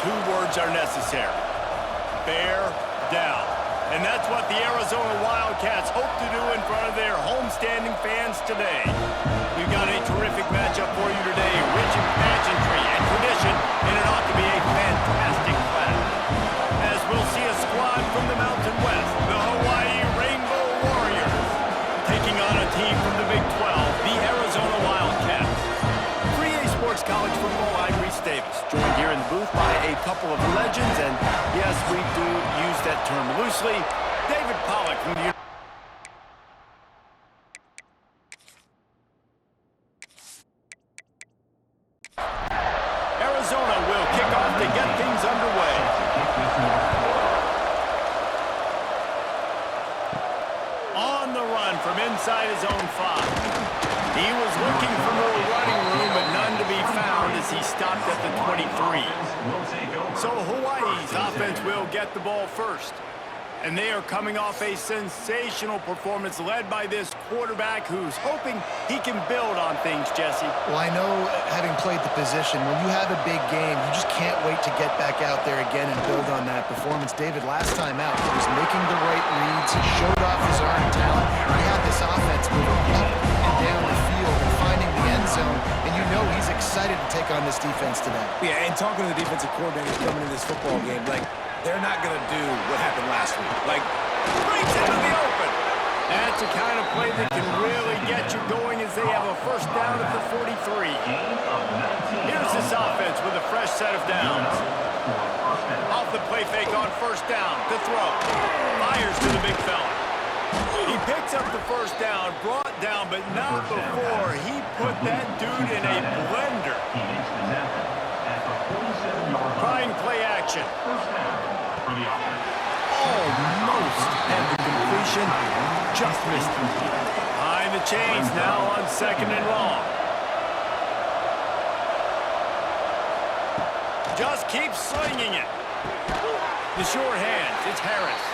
two words are necessary. Bear down. And that's what the Arizona Wildcats hope to do in front of their homestanding fans today. We've got a terrific matchup for you today, rich in pageantry and tradition, and it ought to be a fantastic clash. As we'll see a squad from the Mountain West, the Hawai'i Rainbow Warriors, taking on a team from the Big 12, the Arizona Wildcats. Sports College Football, I'm Reese Davis, joined here in the booth by a couple of legends, and yes, we do use that term loosely. David Pollack from the Arizona will kick off to get things underway. On the run from inside his own 5. He was looking for more running room, but none to be found as he stopped at the 23. So Hawaii's offense will get the ball first. And they are coming off a sensational performance led by this quarterback who's hoping he can build on things, Jesse. Well, I know, having played the position, when you have a big game, you just can't wait to get back out there again and build on that performance. David, last time out, he was making the right reads. He showed off his arm talent. He had this offense moving up and down the field and finding the end zone. And you know he's excited to take on this defense today. Yeah, and talking to the defensive coordinators coming into this football game, they're not going to do what happened last week. Breaks into the open. That's the kind of play that can really get you going as they have a first down at the 43. Here's this offense with a fresh set of downs. Off the play fake on first down to throw. Fires to the big fella. He picks up the first down, brought down, but not before he put that dude in a blender. Trying play action. Almost had the completion, just missed him. Behind the chains now on 2nd and long. Just keeps slinging it. The short hands, it's Harris.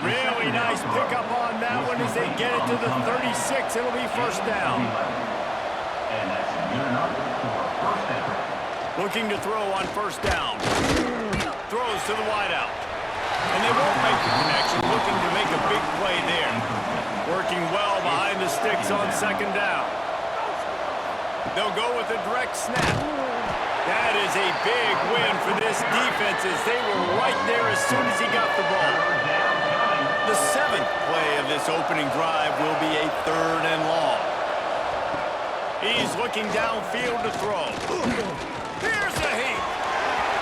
Really nice pickup on that one as they get it to the 36. It'll be first down. Looking to throw on first down. Throws to the wideout. And they won't make the connection, looking to make a big play there. Working well behind the sticks on 2nd down. They'll go with a direct snap. That is a big win for this defense as they were right there as soon as he got the ball. The 7th play of this opening drive will be a 3rd and long. He's looking downfield to throw. Here's a heat.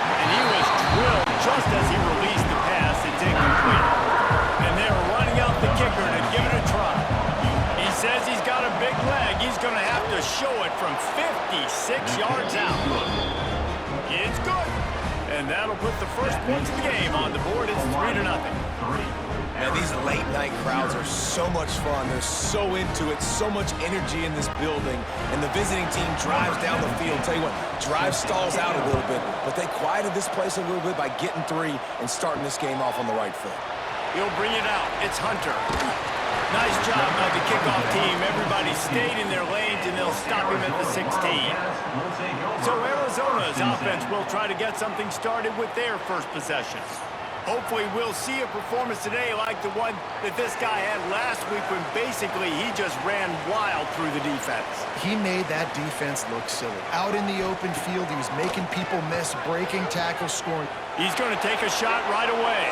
And he was drilled just as he released the pass. It's incomplete. And they're running out the kicker to give it a try. He says he's got a big leg. He's going to have to show it from 56 yards out. It's good. And that'll put the first points of the game on the board. It's 3-0. Now, these late-night crowds are so much fun. They're so into it, so much energy in this building. And the visiting team drives down the field. Tell you what, drive stalls out a little bit, but they quieted this place a little bit by getting 3 and starting this game off on the right foot. He'll bring it out. It's Hunter. Nice job by the kickoff team. Everybody stayed in their lanes, and they'll stop him at the 16. So Arizona's offense will try to get something started with their first possession. Hopefully we'll see a performance today like the one that this guy had last week when basically he just ran wild through the defense. He made that defense look silly. Out in the open field, he was making people miss, breaking tackles, scoring. He's going to take a shot right away.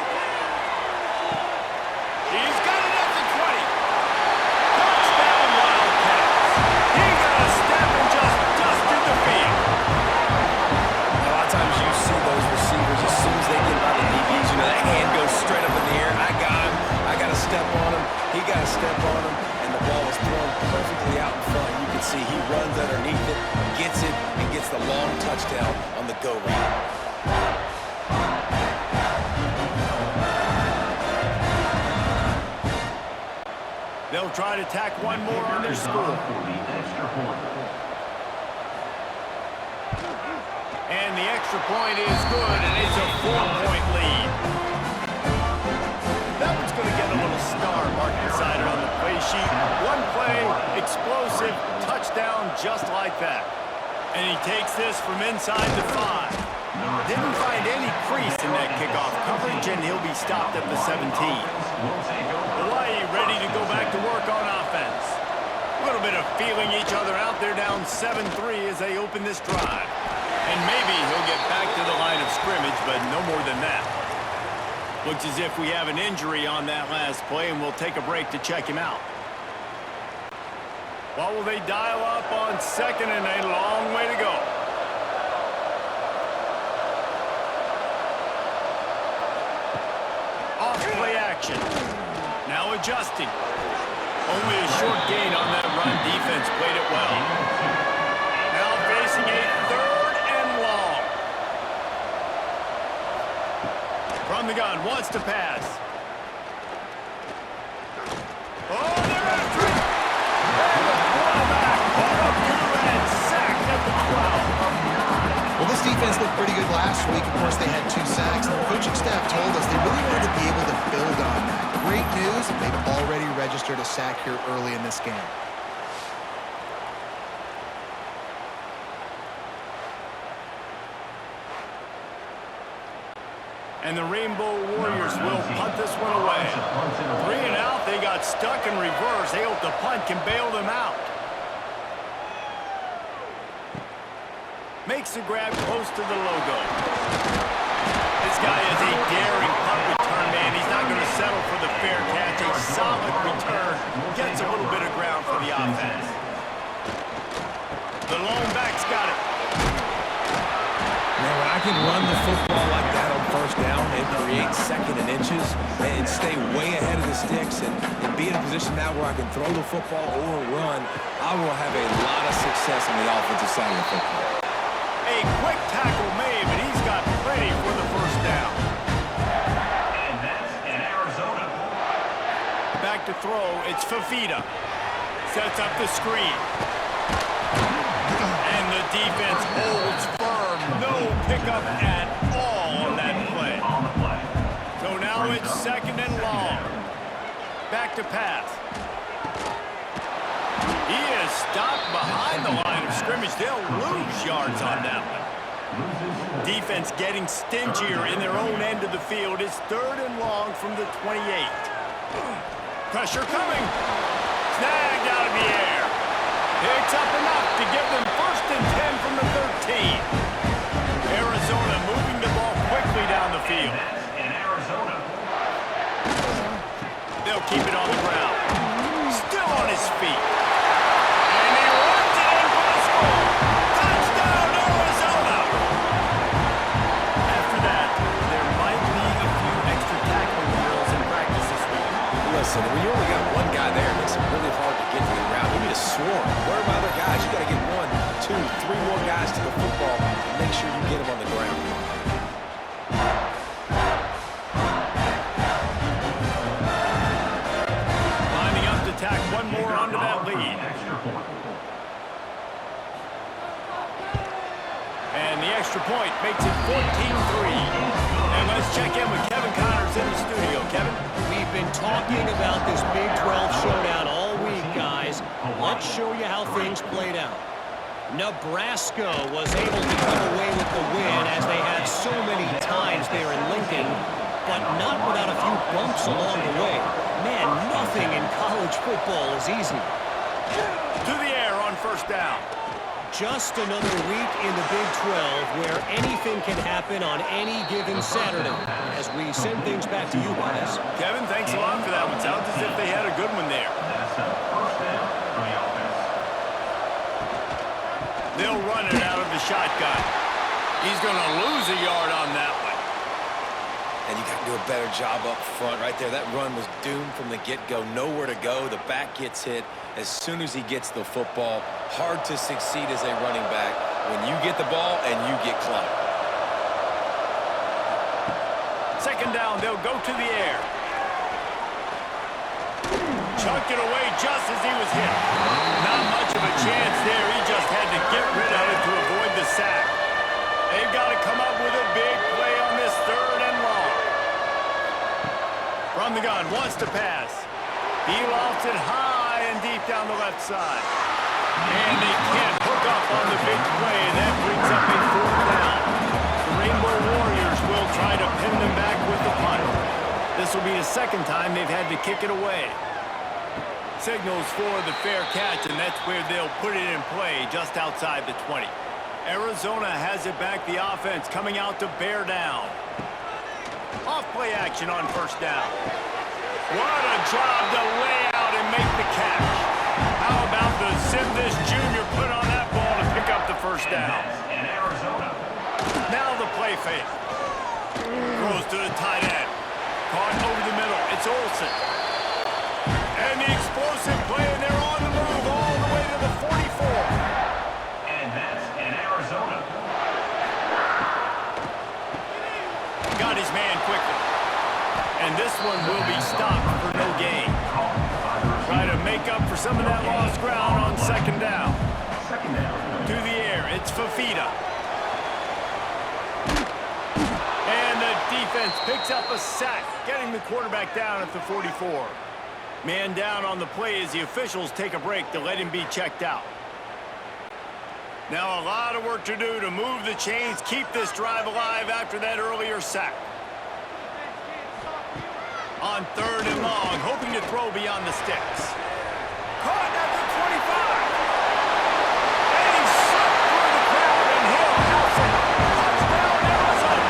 He's got it at the 20. Touchdown Wildcats. He got a step and just dusted the field. A lot of times you see those receivers as soon as they get by the DBs, that hand goes straight up in the air. I got him. I got to step on him. He got to step on him, and the ball was thrown perfectly out in front. You can see he runs underneath it, gets it, and gets the long touchdown on the go route. They'll try to tack one more on their score. And the extra point is good, and it's a 4-point lead. That one's going to get a little star mark beside it on the play sheet. One play, explosive, touchdown just like that. And he takes this from inside the 5. Didn't find any crease in that kickoff coverage, and he'll be stopped at the 17. Hawaii ready to go back to work on offense. A little bit of feeling each other out there, down 7-3 as they open this drive. And maybe he'll get back to the line of scrimmage, but no more than that. Looks as if we have an injury on that last play, and we'll take a break to check him out. What will they dial up on second, and a long way to go? Off play action. Now adjusting. Only a short gain on that run. Defense played it well. Now facing a third and long. From the gun, wants to pass. Oh, they're after it. And the quarterback caught up through and sacked at the 12. Well, this defense looked pretty good last week. Of course, they had 2 sacks, and the coaching staff told us they really wanted to be able to build on that. Great news, they've already registered a sack here early in this game. And the Rainbow Warriors will punt this one away. 3 and out, they got stuck in reverse. They hope the punt can bail them out. Makes the grab close to the logo. This guy is a daring punt return man. He's not going to settle for the fair catch. A solid return. Gets a little bit of ground for the offense. The lone back's got it. Man, when I can run the football like that on first down and create second and inches and stay way ahead of the sticks and be in a position now where I can throw the football or run, I will have a lot of success on the offensive side of the football. A quick tackle made, but he's got plenty for the first down. And that's in Arizona. Back to throw, it's Fafita. Sets up the screen. And the defense holds firm. No pickup at all on that play. So now it's second and long. Back to pass. He is stopped behind the line of scrimmage. They'll lose yards on that one. Defense getting stingier in their own end of the field. It's third and long from the 28. Pressure coming. Snagged out of the air. Picks up enough to give them first and 10 from the 13. Arizona moving the ball quickly down the field. In Arizona. They'll keep it on the ground. Still on his feet. And he runs it in for the score. Touchdown, Arizona! After that, there might be a few extra tackling drills in practice this week. Listen, when you only got one guy there, it makes it really hard to get to the ground. You need a swarm. Where are my other guys? You got to get 1, 2, 3 more guys to the football and make sure you get them on the ground. Lining up to tack one more onto that lead. And the extra point makes it 14-3. And let's check in with Kevin Connors in the studio. Kevin? We've been talking about this Big 12 showdown all week, guys. Let's show you how things played out. Nebraska was able to come away with the win as they had so many times there in Lincoln, but not without a few bumps along the way. Man, nothing in college football is easy. To the air on first down. Just another week in the Big 12 where anything can happen on any given Saturday. As we send things back to you guys. Kevin, thanks a lot for that one. Sounds as if they had a good one there. They'll run it out of the shotgun. He's going to lose a yard on that one. And you got to do a better job up front right there. That run was doomed from the get-go. Nowhere to go. The back gets hit as soon as he gets the football. Hard to succeed as a running back when you get the ball and you get clout. Second down, they'll go to the air. Chucked it away just as he was hit. Not much of a chance there. He just had to get rid of it to avoid the sack. They've got to come up with a big play on this third and long. From the gun, wants to pass. He lofts it high and deep down the left side. And they can't hook up on the big play. That brings up a fourth down. The second time they've had to kick it away. Signals for the fair catch, and that's where they'll put it in play just outside the 20. Arizona has it back. The offense coming out to bear down. Off play action on first down. What a job to lay out and make the catch. How about the zip this junior put on that ball to pick up the first down? In Arizona. Now the play fake. Throws to the tight end. Caught over the middle. It's Olsen. And the explosive play, and they're on the move all the way to the 44. And that's in Arizona. Got his man quickly. And this one will be stopped for no gain. Try to make up for some of that lost ground on second down. To the air, it's Fafita. And the defense picks up a sack, getting the quarterback down at the 44. Man down on the play as the officials take a break to let him be checked out. Now a lot of work to do to move the chains, keep this drive alive after that earlier sack. On third and long, hoping to throw beyond the sticks. Caught at the 25. And he's shot through the crowd, and he'll house it. Touchdown, Arizona.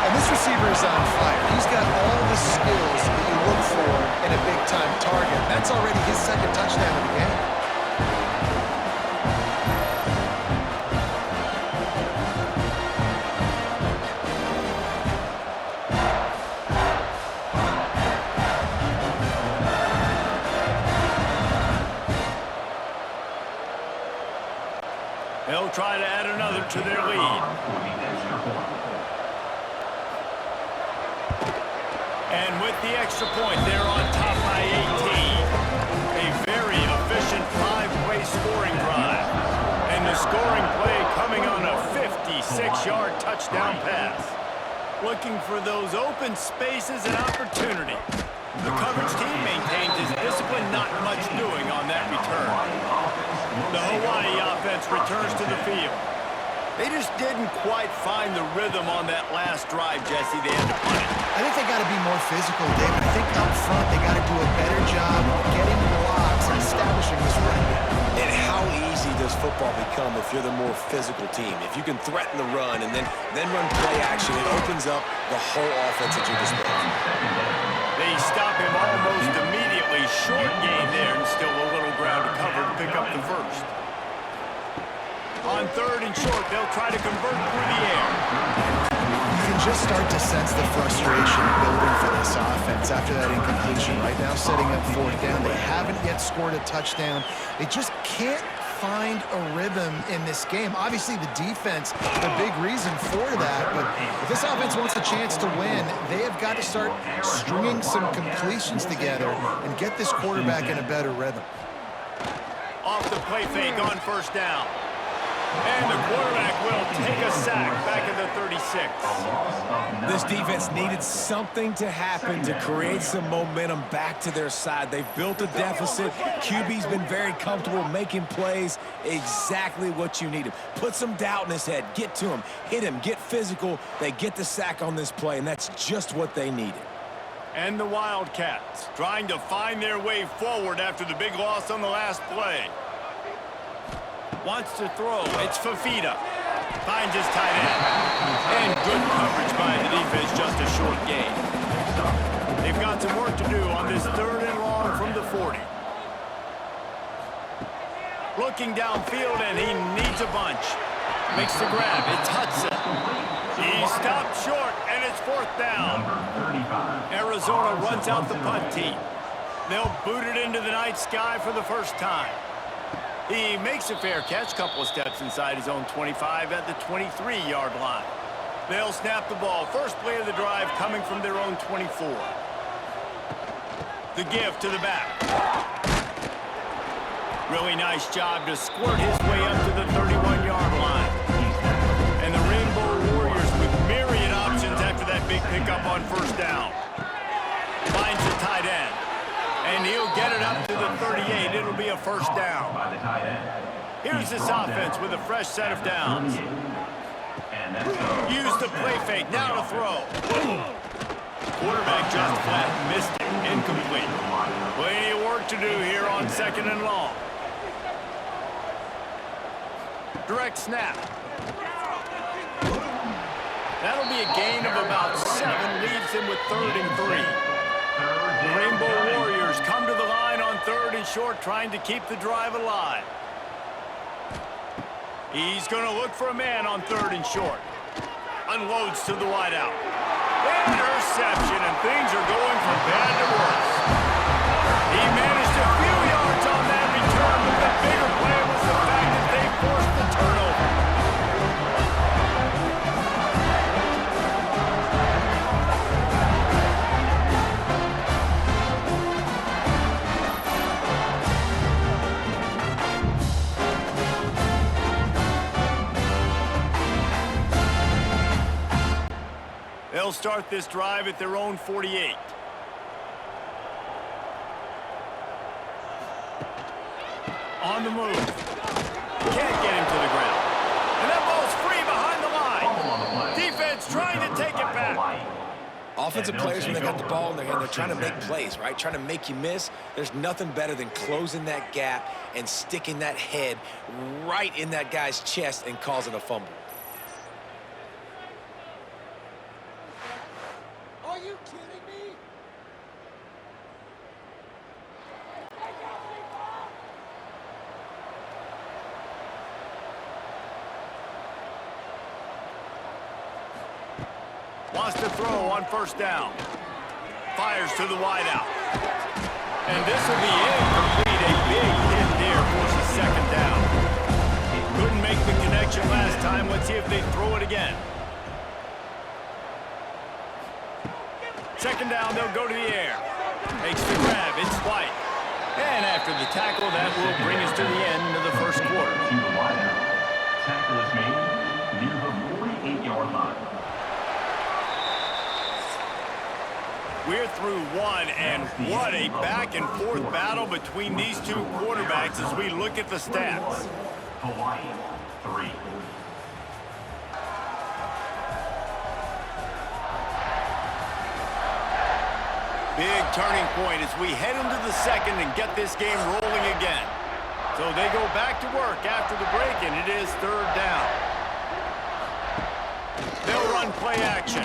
And this receiver is on fire. He's got all the skills that you look for in a big-time target. That's already his second touchdown of the game. They'll try to add another to their lead. And with the extra point, they're on top by 18. A very efficient five-play scoring drive. And the scoring play coming on a 56-yard touchdown pass. Looking for those open spaces and opportunity. The coverage team maintains his discipline, not much doing on that return. The Hawai'i offense returns to the field. They just didn't quite find the rhythm on that last drive, Jesse. They had to punt it. I think they got to be more physical, David. I think up front they got to do a better job getting blocks and establishing this run game. And how easy does football become if you're the more physical team? If you can threaten the run and then run play action, it opens up the whole offense at your disposal. They stop him almost immediately. Short gain there, and still a little ground to cover to pick up the first. On third and short, they'll try to convert through the air. You can just start to sense the frustration building for this offense after that incompletion. Right now, setting up fourth down. They haven't yet scored a touchdown. They just can't find a rhythm in this game. Obviously, the defense, the big reason for that, but if this offense wants a chance to win, they have got to start stringing some completions together and get this quarterback in a better rhythm. Off the play fake on first down. And the quarterback will take a sack back at the 36. This defense needed something to happen to create some momentum back to their side. They've built a deficit. QB's been very comfortable making plays. Exactly what you needed. Put some doubt in his head. Get to him. Hit him. Get physical. They get the sack on this play, and that's just what they needed. And the Wildcats trying to find their way forward after the big loss on the last play. Wants to throw. It's Fafita. Finds his tight end. And good coverage by the defense, just a short gain. They've got some work to do on this third and long from the 40. Looking downfield, and he needs a bunch. Makes the grab. It's Hudson. He stopped short, and it's fourth down. Arizona runs out the punt team. They'll boot it into the night sky for the first time. He makes a fair catch, couple of steps inside his own 25 at the 23-yard line. They'll snap the ball. First play of the drive coming from their own 24. The give to the back. Really nice job to squirt his way up to the 31-yard line. And the Rainbow Warriors with myriad options after that big pickup on first down. Finds the tight end. And he'll get it up to the 38. It'll be a first down. Here's this offense with a fresh set of downs. Use the play fake. Now to throw. Quarterback just flat missed it. Incomplete. Plenty of work to do here on 2nd and long. Direct snap. That'll be a gain of about 7. Leaves him with 3rd and 3. The Rainbow Warriors come to the line on 3rd and short, trying to keep the drive alive. He's going to look for a man on 3rd and short. Unloads to the wideout. Interception, and things are going from bad to worse. He managed a few yards on that return, but the bigger play was the fact that they forced the turnover. They'll start this drive at their own 48. On the move. Can't get him to the ground. And that ball's free behind the line. Defense trying to take it back. Offensive players, when they got the ball in their hand, they're trying to make plays, right? Trying to make you miss. There's nothing better than closing that gap and sticking that head right in that guy's chest and causing a fumble. Are you kidding me? Wants to throw on 1st down. Fires to the wideout. And this will be incomplete. A big hit there forces 2nd down. Couldn't make the connection last time. Let's see if they throw it again. 2nd down, they'll go to the air. Makes the grab. It's White. And after the tackle, that will bring us to the end of the 1st quarter. To the wideout. Tackle is made near the 48-yard line. We're through one, and what a back-and-forth battle between these two quarterbacks as we look at the stats. Hawaii, 3. Big turning point as we head into the 2nd and get this game rolling again. So they go back to work after the break, and it is 3rd down. They'll run play action.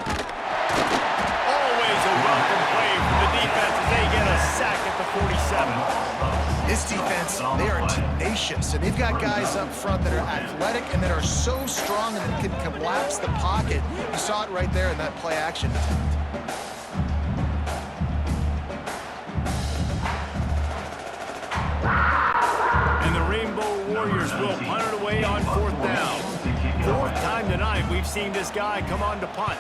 Always a welcome play from the defense as they get a sack at the 47. This defense, they are tenacious, and they've got guys up front that are athletic and that are so strong and that can collapse the pocket. You saw it right there in that play action attempt. And the Rainbow Warriors will punt it away on 4th down. 4th time tonight we've seen this guy come on to punt.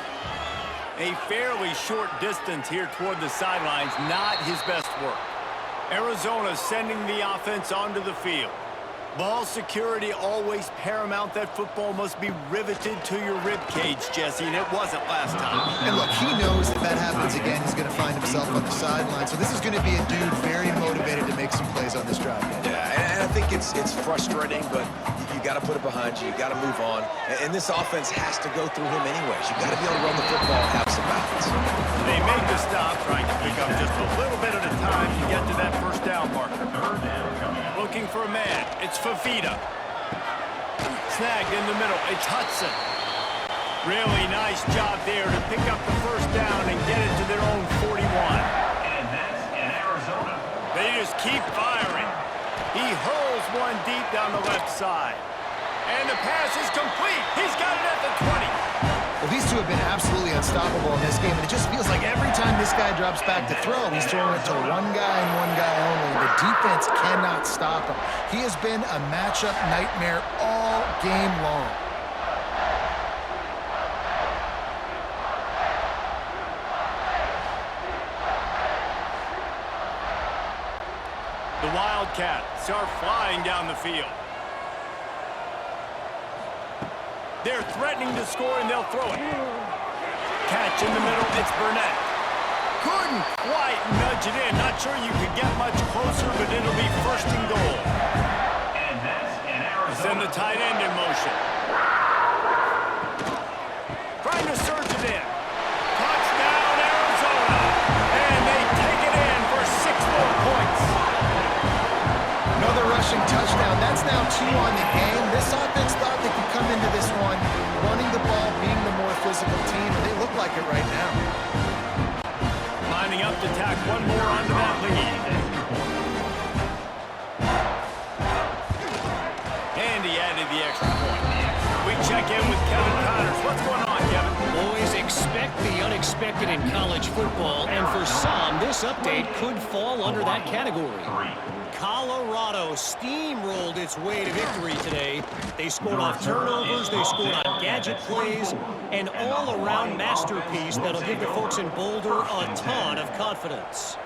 A fairly short distance here toward the sidelines, not his best work. Arizona sending the offense onto the field. Ball security always paramount. That football must be riveted to your rib cage, Jesse, and it wasn't last time. And look, he knows if that happens again, he's going to find himself on the sideline. So this is going to be a dude very motivated to make some plays on this drive. Yeah, and I think it's frustrating, but you got to put it behind you. You got to move on. And this offense has to go through him anyways. You got to be able to run the football and have some balance. They make the stop, trying to pick up just a little bit at a time to get to that 1st down marker. 3rd down coming up. Looking for a man. It's Fafita. Snagged in the middle. It's Hudson. Really nice job there to pick up the 1st down and get it to their own 41. And that's in Arizona. They just keep firing. He hurls one deep down the left side. And the pass is complete. He's got it at the 20. Well, these two have been absolutely unstoppable in this game, and it just feels like every time this guy drops back to throw, he's throwing it to one guy and one guy only. The defense cannot stop him. He has been a matchup nightmare all game long. The Wildcats are flying down the field. They're threatening to score, and they'll throw it. Catch in the middle, it's Burnett. Couldn't quite nudge it in. Not sure you could get much closer, but it'll be 1st and goal. And that's in Arizona. Send the tight end in motion. Trying to surge it in. Touchdown, Arizona. seven counters. What's going on, Kevin? Boys, expect the unexpected in college football, and for some, this update could fall under that category. Colorado steamrolled its way to victory today. They scored off turnovers, they scored on gadget plays, an all-around masterpiece that'll give the folks in Boulder a ton of confidence.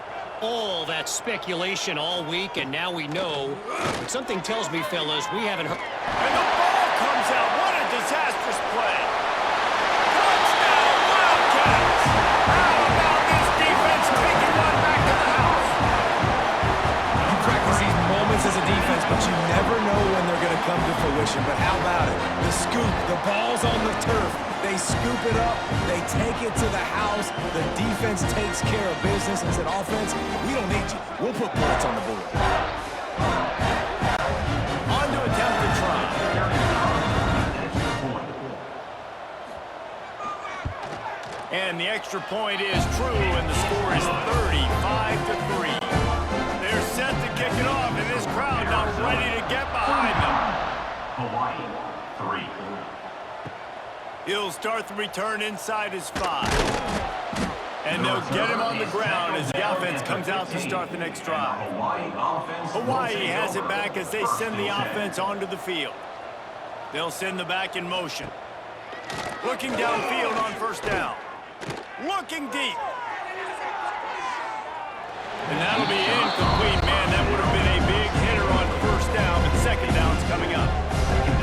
All that speculation all week, and now we know. But something tells me, fellas, we haven't heard. And the ball comes out. What a disastrous play. Touchdown, Wildcats. How about this defense taking one back to the house? You practice these moments as a defense, but you never know when they're going to come to fruition. But how about it? The scoop, the ball's on the turf. They scoop it up, they take it to the house, the defense takes care of business and said, offense, we don't need you. We'll put points on the board. On to attempt the try. And the extra point is true, and the score is 35-3. They're set to kick it off, and this crowd not ready to get behind them. Hawaii, 3. He'll start the return inside his 5. And they'll get him on the ground as the offense comes out to start the next drive. Hawaii has it back as they send the offense onto the field. They'll send the back in motion. Looking downfield on first down. Looking deep. And that'll be incomplete, man. That would have been a big hitter on first down, but second down's coming up.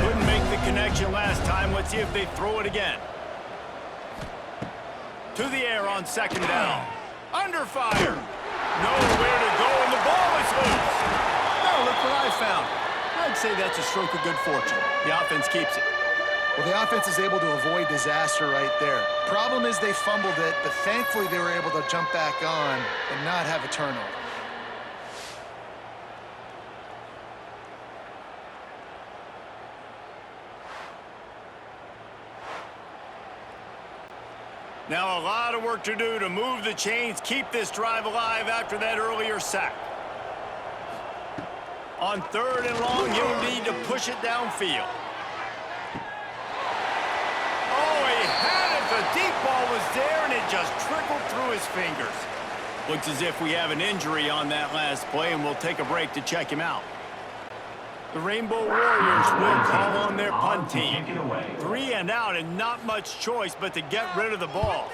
Couldn't make the connection last time. Let's see if they throw it again. To the air on second down. Under fire. Nowhere to go, and the ball is loose. Now look what I found. I'd say that's a stroke of good fortune. The offense keeps it. Well, the offense is able to avoid disaster right there. Problem is they fumbled it, but thankfully they were able to jump back on and not have a turnover. Now a lot of work to do to move the chains, keep this drive alive after that earlier sack. On third and long, you'll need to push it downfield. Oh, he had it. The deep ball was there, and it just trickled through his fingers. Looks as if we have an injury on that last play, and we'll take a break to check him out. The Rainbow Warriors will call on their punt team. 3 and out, and not much choice but to get rid of the ball.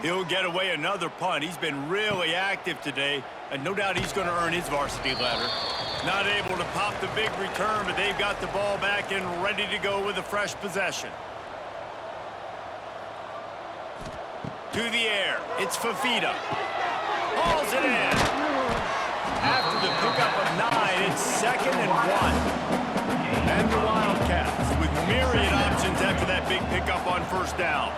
He'll get away another punt. He's been really active today, and no doubt he's going to earn his varsity letter. Not able to pop the big return, but they've got the ball back and ready to go with a fresh possession. To the air, it's Fafita. Hauls it in. After the pickup of 9, it's 2nd and 1. And the Wildcats with myriad options after that big pickup on first down.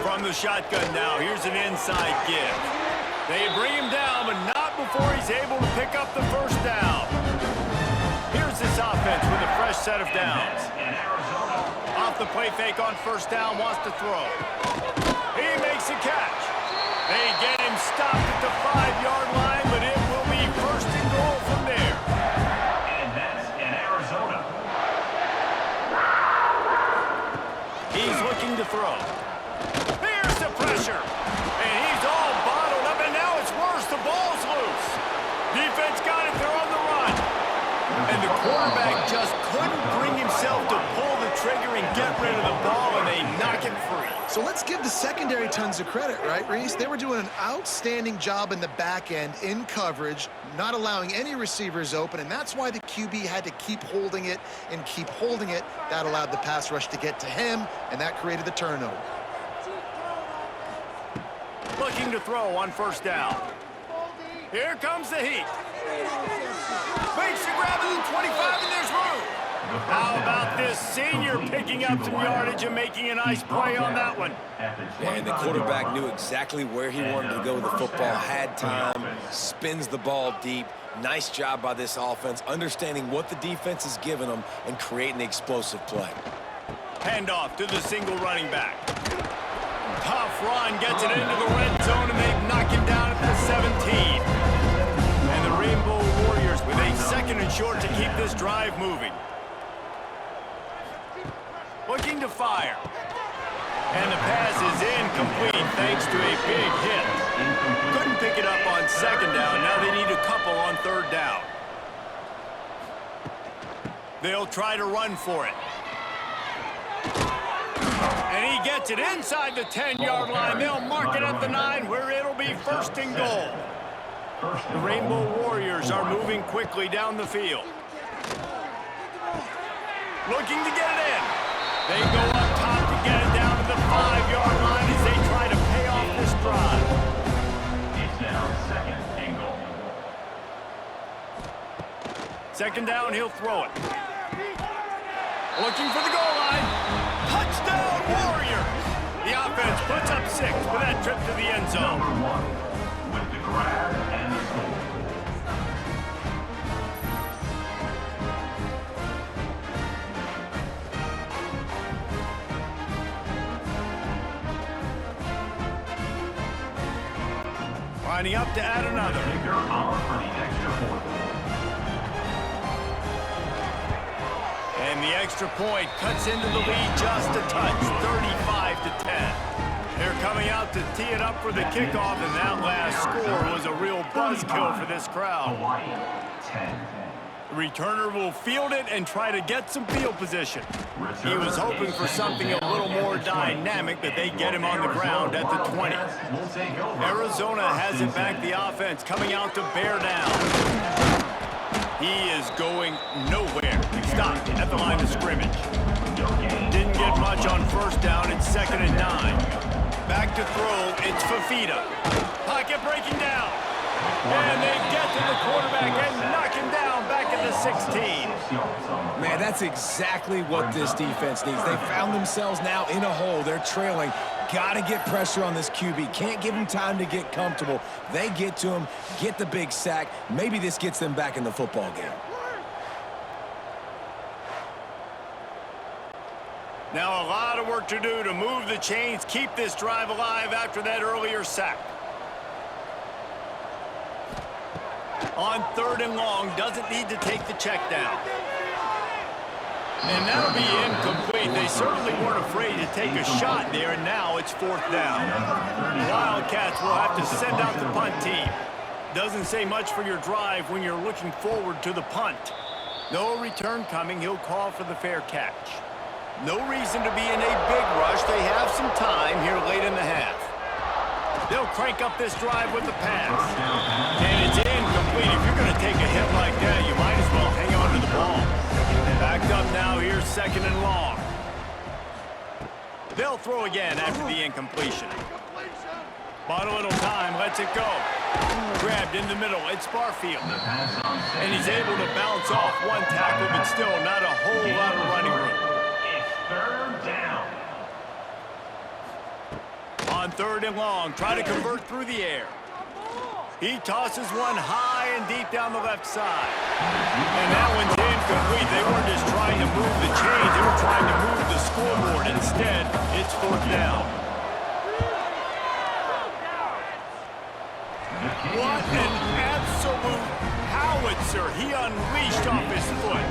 From the shotgun now, here's an inside give. They bring him down, but not before he's able to pick up the first down. Here's this offense with a fresh set of downs. Off the play fake on first down, wants to throw. He makes a catch. They get him stopped at the 5-yard line, but it will be first and goal from there. And that's in Arizona. He's looking to throw. Here's the pressure. And he's all bottled up, and now it's worse. The ball's loose. Defense got it. They're on the run. And the quarterback just couldn't bring himself to pull the trigger and get rid of the ball, and they knock it free. So let's give the secondary tons of credit, right, Reese? They were doing an outstanding job in the back end, in coverage, not allowing any receivers open, and that's why the QB had to keep holding it and keep holding it. That allowed the pass rush to get to him, and that created the turnover. Looking to throw on first down. Here comes the heat. Makes the grab at the 25, and there's room. How about this senior picking up some yardage and making a nice play on that one? And the quarterback knew exactly where he wanted to go with the football, had time, spins the ball deep. Nice job by this offense, understanding what the defense is giving them and creating the explosive play. Handoff to the single running back. Tough run, gets it into the red zone, and they knock him down at the 17. And the Rainbow Warriors with a 2nd and short to keep this drive moving. Looking to fire. And the pass is incomplete thanks to a big hit. Couldn't pick it up on second down. Now they need a couple on third down. They'll try to run for it. And he gets it inside the 10-yard line. They'll mark it at the 9 where it'll be first and goal. The Rainbow Warriors are moving quickly down the field. Looking to get it in. They go up top to get it down to the 5-yard line as they try to pay off this drive. It's now second and goal. Second down, he'll throw it. Looking for the goal line. Touchdown, Warriors! The offense puts up 6 for that trip to the end zone. Number 1 with the grab and the score. Lining up to add another. Kicker on for the extra point. And the extra point cuts into the lead just a touch, 35-10. They're coming out to tee it up for the kickoff, and that last score was a real buzzkill for this crowd. Hawai'i, 10. The returner will field it and try to get some field position. He was hoping for something a little more dynamic, but they get him on the ground at the 20. Arizona has it back, the offense coming out to bear down. He is going nowhere. Stopped at the line of scrimmage. Didn't get much on first down. It's 2nd and 9. Back to throw. It's Fafita. Pocket breaking down. And they get to the quarterback and knock him down back at the 16. Man, that's exactly what this defense needs. They found themselves now in a hole. They're trailing. Got to get pressure on this QB. Can't give him time to get comfortable. They get to him, get the big sack. Maybe this gets them back in the football game. Now a lot of work to do to move the chains, keep this drive alive after that earlier sack. On 3rd and long, doesn't need to take the check down. And that'll be incomplete. They certainly weren't afraid to take a shot there, and now it's 4th down. The Wildcats will have to send out the punt team. Doesn't say much for your drive when you're looking forward to the punt. No return coming. He'll call for the fair catch. No reason to be in a big rush. They have some time here late in the half. They'll crank up this drive with the pass. And it's incomplete. If you're going to take a hit like that, you might as well hang on to the ball. Backed up now, here's 2nd and long. They'll throw again after the incompletion. Bought a little time, lets it go. Grabbed in the middle, it's Barfield. And he's able to bounce off one tackle, but still not a whole lot of running room. It's 3rd down. On 3rd and long, try to convert through the air. He tosses one high and deep down the left side. And that one's incomplete. They weren't just trying to move the chains, they were trying to move the scoreboard. Instead, it's 4th down. What an absolute howitzer he unleashed off his foot.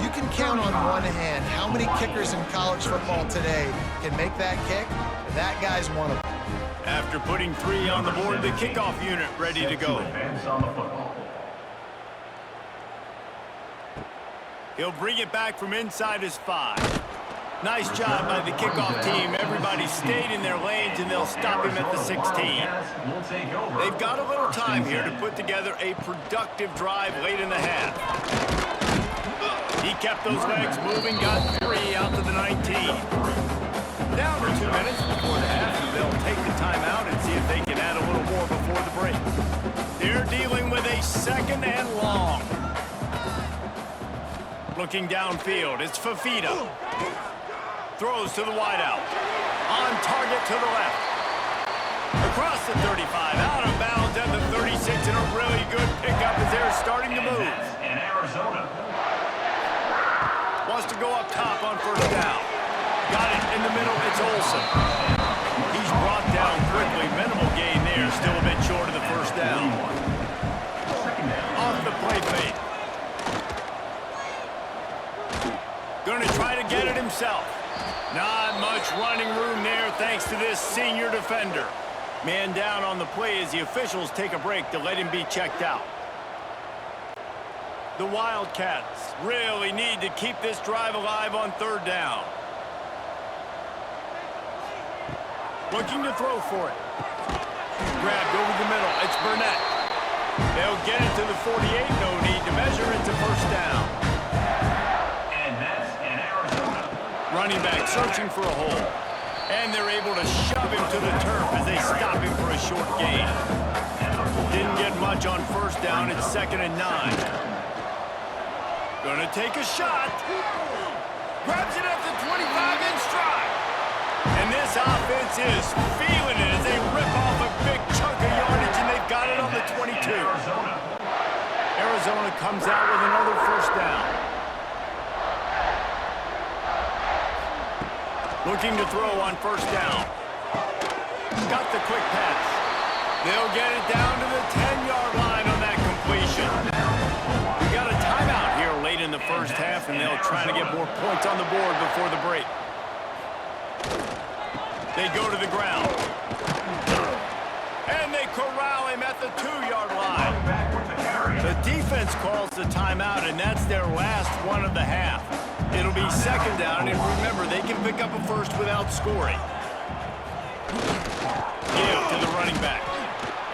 You can count on one hand how many kickers in college football today can make that kick. That guy's one of them. After putting 3 on the board, the kickoff unit ready to go. He'll bring it back from inside his 5. Nice job by the kickoff team. Everybody stayed in their lanes, and they'll stop him at the 16. They've got a little time here to put together a productive drive late in the half. He kept those legs moving, got 3 out to the 19. Down for 2 minutes before the half, and they'll take the timeout and see if they can add a little more before the break. They're dealing with a 2nd and long. Looking downfield, it's Fafita. Throws to the wideout. On target to the left. Across the 35, out of bounds at the 36, and a really good pickup as they're starting to move. In Arizona. Wants to go up top on 1st down. Got it in the middle, it's Olsen. He's brought down quickly. Minimal gain there, still a bit short of the 1st down. Off the play fake. Going to try to get it himself. Not much running room there thanks to this senior defender. Man down on the play as the officials take a break to let him be checked out. The Wildcats really need to keep this drive alive on third down. Looking to throw for it. Grabbed over the middle. It's Burnett. They'll get it to the 48. No need to measure it to first down. And that's an Arizona. Running back searching for a hole. And they're able to shove him to the turf as they stop him for a short gain. Didn't get much on first down. It's 2nd and 9. Gonna take a shot. Grabs it at the 25 in stride. And this offense is feeling it as they rip off a big chunk of yardage, and they've got it on the 22. Arizona comes out with another first down. Looking to throw on first down. Got the quick pass. They'll get it down to the 10-yard line on that completion. We got a timeout here late in the first half, and they'll try to get more points on the board before the break. They go to the ground. And they corral him at the 2-yard line. The defense calls the timeout, and that's their last one of the half. It'll be 2nd down, and remember, they can pick up a first without scoring. Give to the running back.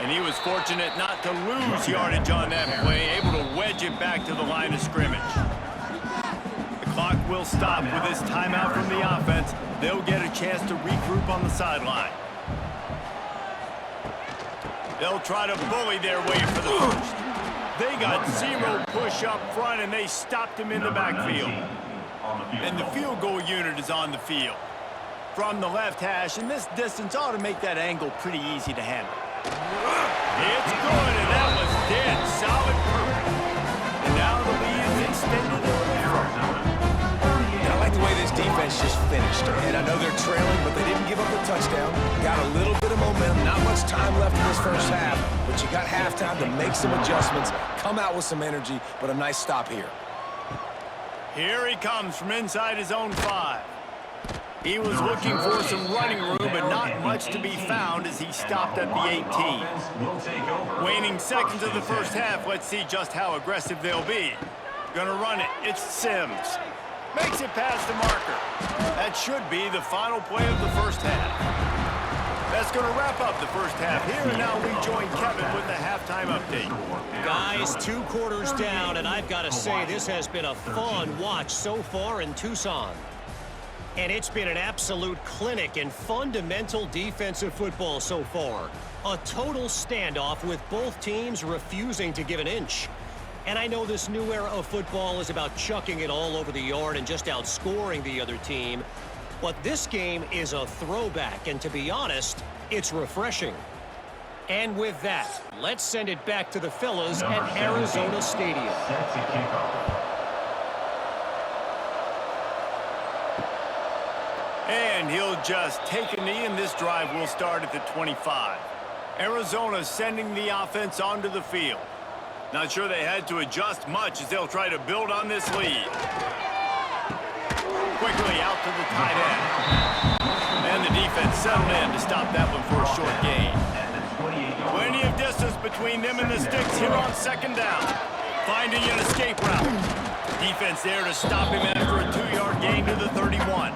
And he was fortunate not to lose yardage on that play, able to wedge it back to the line of scrimmage. The clock will stop with this timeout from the offense. They'll get a chance to regroup on the sideline. They'll try to bully their way for the first. They got 0 push up front, and they stopped him in the backfield. And the field goal unit is on the field. From the left hash, and this distance ought to make that angle pretty easy to handle. It's good, and that was dead solid perfect. And now the lead is extended a little further. I like the way this defense just finished. And I know they're trailing, but they didn't give up the touchdown. Got a little bit of momentum. Not much time left in this first half, but you got halftime to make some adjustments, come out with some energy, but a nice stop here. Here he comes from inside his own 5. He was looking for some running room, but not much to be found as he stopped at the 18. Waning seconds of the first half, let's see just how aggressive they'll be. Gonna run it. It's Sims. Makes it past the marker. That should be the final play of the first half. That's going to wrap up the first half here, and now we join Kevin with the halftime update. Guys, 2 quarters down, and I've got to say this has been a fun watch so far in Tucson. And it's been an absolute clinic in fundamental defensive football so far. A total standoff with both teams refusing to give an inch. And I know this new era of football is about chucking it all over the yard and just outscoring the other team. But this game is a throwback, and to be honest, it's refreshing. And with that, let's send it back to the fellas at Arizona Stadium. Set to kickoff. And he'll just take a knee, and this drive will start at the 25. Arizona sending the offense onto the field. Not sure they had to adjust much as they'll try to build on this lead. Quickly out to the tight end. And the defense settled in to stop that one for a short gain. Plenty of distance between them and the sticks here on 2nd down. Finding an escape route. Defense there to stop him after a 2-yard gain to the 31.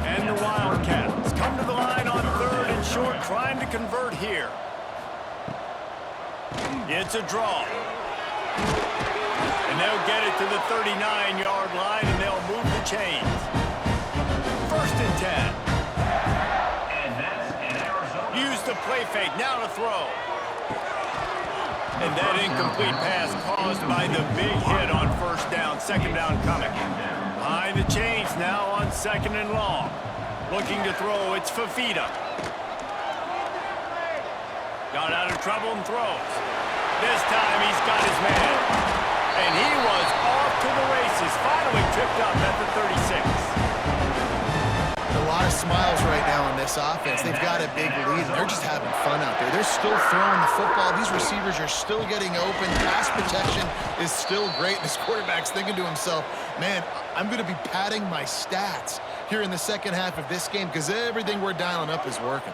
And the Wildcats come to the line on 3rd and short, trying to convert here. It's a draw. And they'll get it to the 39-yard line, and they'll move the chains. 1st and 10. And that's an Arizona. Use the play fake, now to throw. And that incomplete pass caused by the big hit on 1st down, 2nd down coming. Behind the chains now on 2nd and long. Looking to throw, it's Fafita. Got out of trouble and throws. This time he's got his man. And he was off to the races, finally tripped up at the 36. A lot of smiles right now on this this offense. They've got a big lead, and they're just having fun out there. They're still throwing the football. These receivers are still getting open. Pass protection is still great. This quarterback's thinking to himself, man, I'm going to be padding my stats here in the second half of this game because everything we're dialing up is working.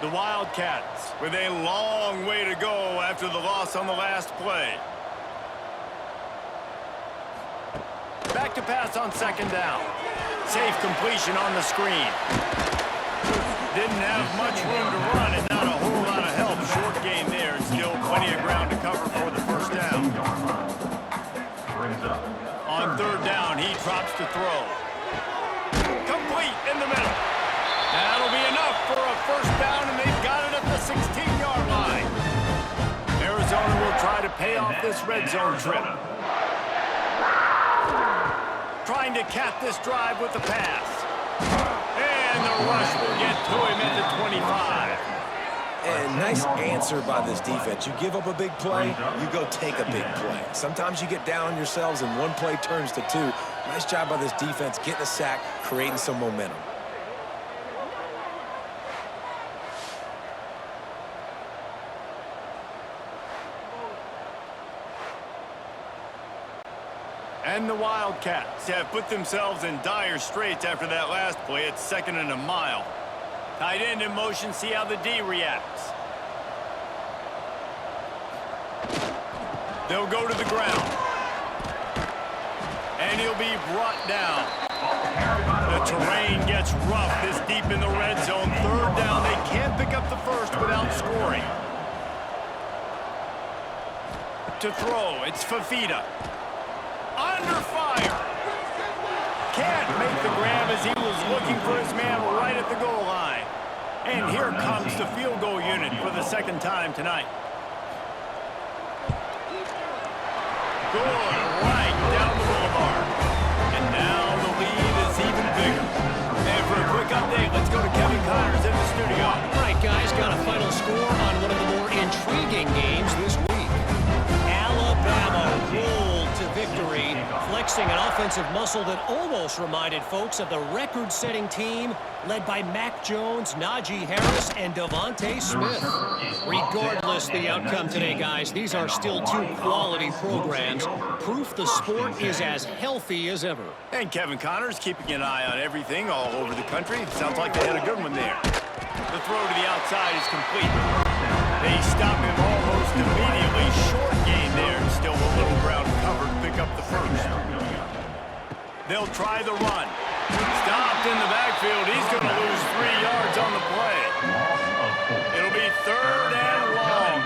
The Wildcats with a long way to go after the loss on the last play. Back to pass on second down. Safe completion on the screen. Didn't have much room to run and not a whole lot of help. Short game there. Still plenty of ground to cover for the first down. On third down, he drops to throw. Complete in the middle. That'll be enough for a first down, and they've got it at the 16-yard line. Arizona will try to pay off this red zone trip. Trying to cap this drive with the pass. And the rush will get to him at the 25. And nice answer by this defense. You give up a big play, you go take a big play. Sometimes you get down on yourselves and one play turns to two. Nice job by this defense getting a sack, creating some momentum. And the Wildcats have put themselves in dire straits after that last play. It's 2nd and a mile. Tight end in motion, see how the D reacts. They'll go to the ground. And he'll be brought down. The terrain gets rough this deep in the red zone. Third down, they can't pick up the first without scoring. To throw, it's Fafita. Under fire. Can't make the grab as he was looking for his man right at the goal line. And here comes the field goal unit for the second time tonight. Good, right down the boulevard. And now the lead is even bigger. And for a quick update, let's go to Kevin Connors in the studio. All right, guys, got a final score on one of the more intriguing games this week. Alabama rolled to victory, flexing an offensive muscle that almost reminded folks of the record-setting team led by Mac Jones, Najee Harris, and Devontae Smith. Regardless the outcome today, guys, these are still two quality programs. Proof the sport is as healthy as ever. And Kevin Connors keeping an eye on everything all over the country. Sounds like they had a good one there. The throw to the outside is complete. They stop him almost immediately. Short gain there. Still a little ground covered to pick up the first. They'll try the run. Stopped in the backfield. He's going to lose 3 yards on the play. It'll be 3rd and long.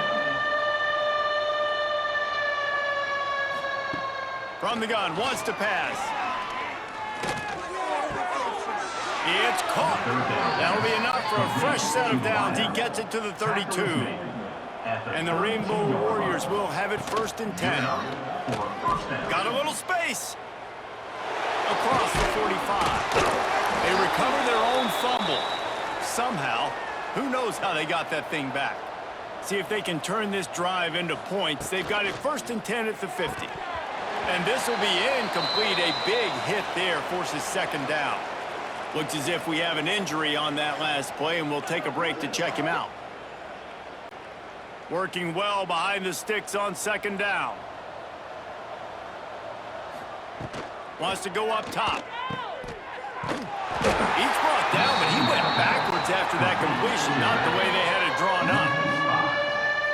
From the gun, wants to pass. It's caught. That'll be enough for a fresh set of downs. He gets it to the 32. And the Rainbow Warriors will have it 1st and 10. Got a little space. Across the 45. They recover their own fumble. Somehow, who knows how they got that thing back. See if they can turn this drive into points. They've got it 1st and 10 at the 50. And this will be incomplete. A big hit there forces 2nd down. Looks as if we have an injury on that last play, and we'll take a break to check him out. Working well behind the sticks on 2nd down. Wants to go up top. He's brought down, but he went backwards after that completion, not the way they had it drawn up.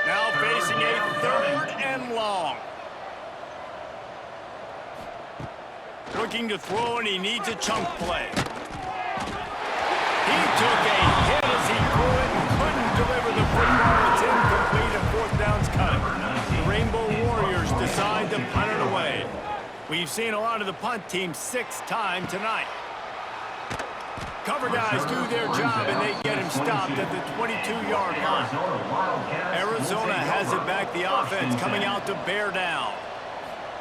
Now facing a 3rd and long. Looking to throw, and he needs a chunk play. He took a hit as he threw it and couldn't deliver the football. It's incomplete, and 4th down's cut. The Rainbow Warriors decide to punt it away. We've seen a lot of the punt team 6 times tonight. Cover guys do their job, and they get him stopped at the 22-yard line. Arizona has it back, the offense coming out to bear down.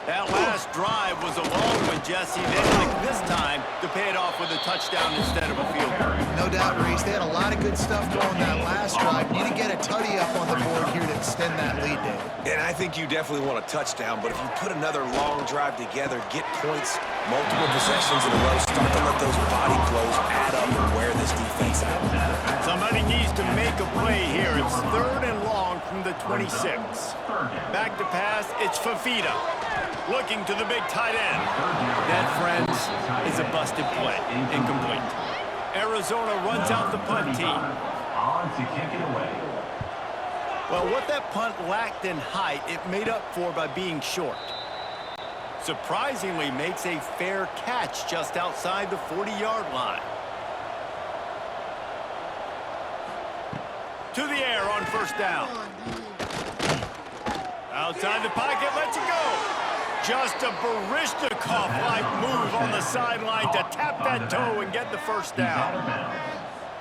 That last drive was a long one, Jesse. They like this time to pay it off with a touchdown instead of a field goal. No doubt, Reese. They had a lot of good stuff going that last drive. Need to get a tutty up on the board here to extend that lead, David. And I think you definitely want a touchdown, but if you put another long drive together, get points, Multiple possessions in a row. Start to let those body blows add up and wear this defense out. Somebody needs to make a play here. It's 3rd and long from the 26. Back to pass, it's Fafita. Looking to the big tight end. That, friends, is a busted play. Incomplete. Arizona runs out the punt team. On to kick it away. Well, what that punt lacked in height, it made up for by being short. Surprisingly makes a fair catch just outside the 40-yard line. To the air on 1st down. Outside the pocket, lets it go. Just a Barishnikov-like move on the sideline to tap that toe and get the 1st down.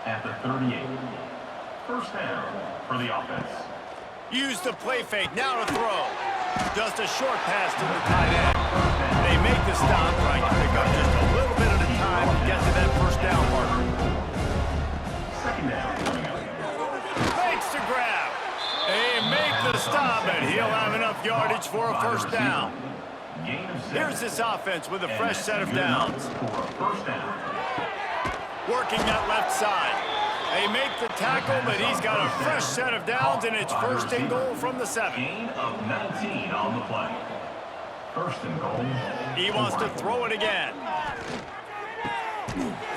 At the 38. 1st down for the offense. Use the play fake, now to throw. Just a short pass to the tight end. They make the stop, trying to pick up just a little bit at a time to get to that 1st down marker. 2nd down coming up. Makes the grab. They make the stop, and he'll have enough yardage for a 1st down. Gain of 6. Here's this offense with a fresh set of downs. For a 1st down. Working that left side. They make the tackle, but he's got a fresh set of downs, and it's 1st and goal from the 7. Gain of 19 on the play. 1st and goal. He wants to throw it again.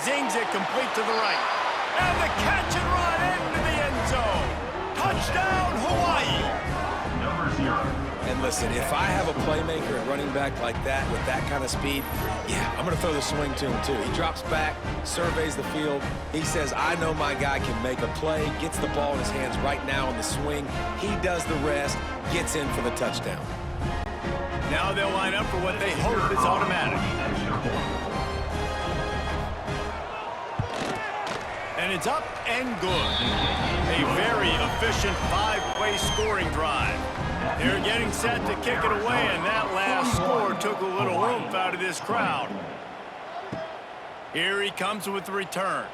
Zings it complete to the right. And the catch and run into the end zone. Touchdown, Hawaii. Number 0. And listen, if I have a playmaker at running back like that with that kind of speed, yeah, I'm going to throw the swing to him too. He drops back, surveys the field. He says, I know my guy can make a play, gets the ball in his hands right now on the swing. He does the rest, gets in for the touchdown. Now they'll line up for what they hope is automatic. And it's up and good. A very efficient 5-play scoring drive. They're getting set to kick it away, and that last score took a little oomph out of this crowd. Here he comes with the return.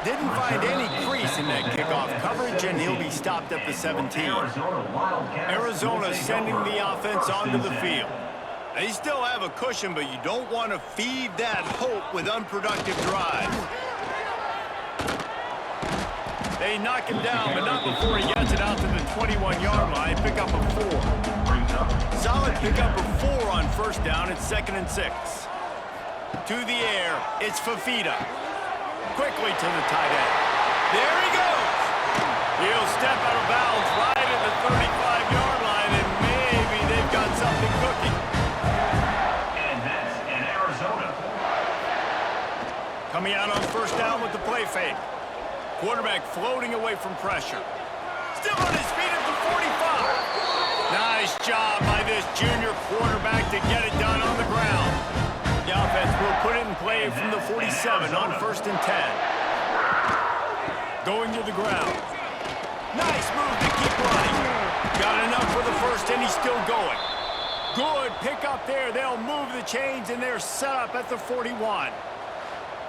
Didn't find any crease in that kickoff coverage, and he'll be stopped at the 17. Arizona sending the offense onto the field. They still have a cushion, but you don't want to feed that hope with unproductive drives. They knock him down, but not before he gets it out to the 21-yard line. Pick up a 4. Solid pick up a 4 on 1st down. It's 2nd and 6. To the air, it's Fafita. Quickly to the tight end. There he goes. He'll step out of bounds right at the 35-yard line, and maybe they've got something cooking. And that's in Arizona. Coming out on 1st down with the play fake. Quarterback floating away from pressure. Still on his feet at the 45. Nice job by this junior quarterback to get it done on the ground. The offense will put it in play from the 47 on 1st and 10. Going to the ground. Nice move to keep running. Got enough for the 1st, and he's still going. Good pick up there. They'll move the chains, and they're set up at the 41.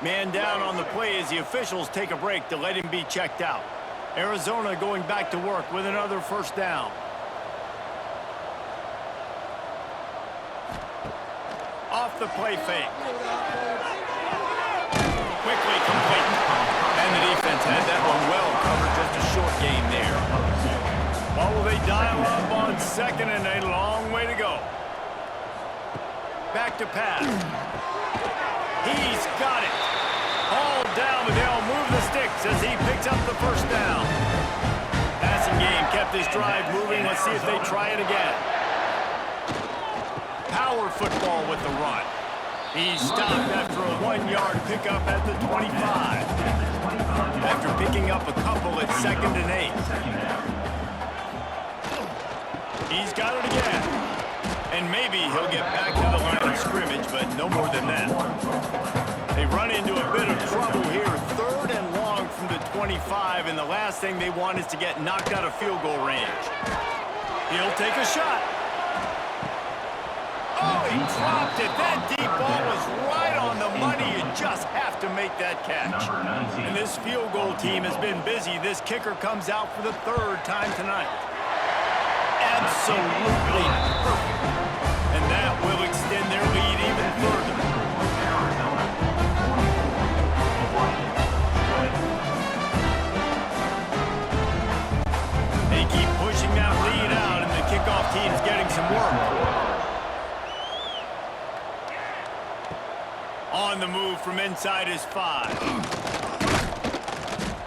Man down on the play as the officials take a break to let him be checked out. Arizona going back to work with another 1st down. Off the play fake. Quickly complete. And the defense had that one well covered, just a short gain there. What will they dial up on 2nd and a long way to go? Back to pass. He's got it. All down, but they'll move the sticks as he picks up the 1st down. Passing game kept this drive moving. Let's see if they try it again. Power football with the run. He's stopped after a 1-yard pickup at the 25. After picking up a couple at 2nd and 8. He's got it again. And maybe he'll get back to the line of scrimmage, but no more than that. They run into a bit of trouble here. 3rd and long from the 25, and the last thing they want is to get knocked out of field goal range. He'll take a shot. Oh, he dropped it. That deep ball was right on the money. You just have to make that catch. And this field goal team has been busy. This kicker comes out for the 3rd time tonight. Absolutely perfect. And that will extend their lead even further. They keep pushing that lead out, and the kickoff team's getting some work. On the move from inside his 5.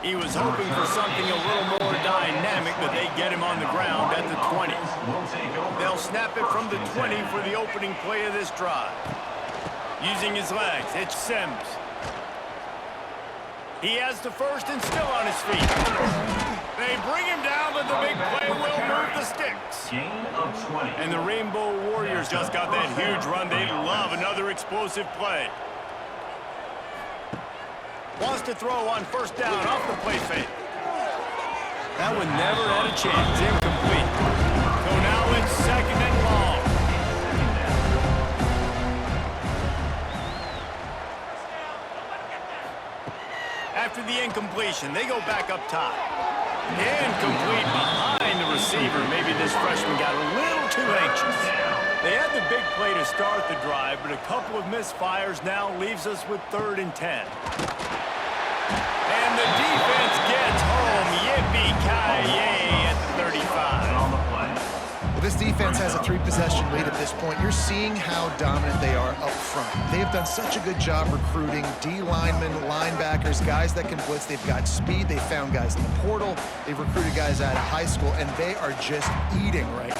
He was hoping for something a little more dynamic, but they get him on the ground at the 20. They'll snap it from the 20 for the opening play of this drive. Using his legs, it's Sims. He has the first and still on his feet. They bring him down, but the big play will move the sticks. Gain of 20. And the Rainbow Warriors just got that huge run. They love another explosive play. Wants to throw on first down off the play fake. That one never had a chance. Incomplete. So now it's second and long. After the incompletion, they go back up top. Incomplete behind the receiver. Maybe this freshman got a little too anxious. They had the big play to start the drive, but a couple of misfires now leaves us with 3rd and 10. And the defense gets home. Yippee-ki-yay at the 35. On the play. Well, this defense has a 3-possession lead at this point. You're seeing how dominant they are up front. They have done such a good job recruiting D linemen, linebackers, guys that can blitz. They've got speed. They found guys in the portal. They've recruited guys out of high school, and they are just eating right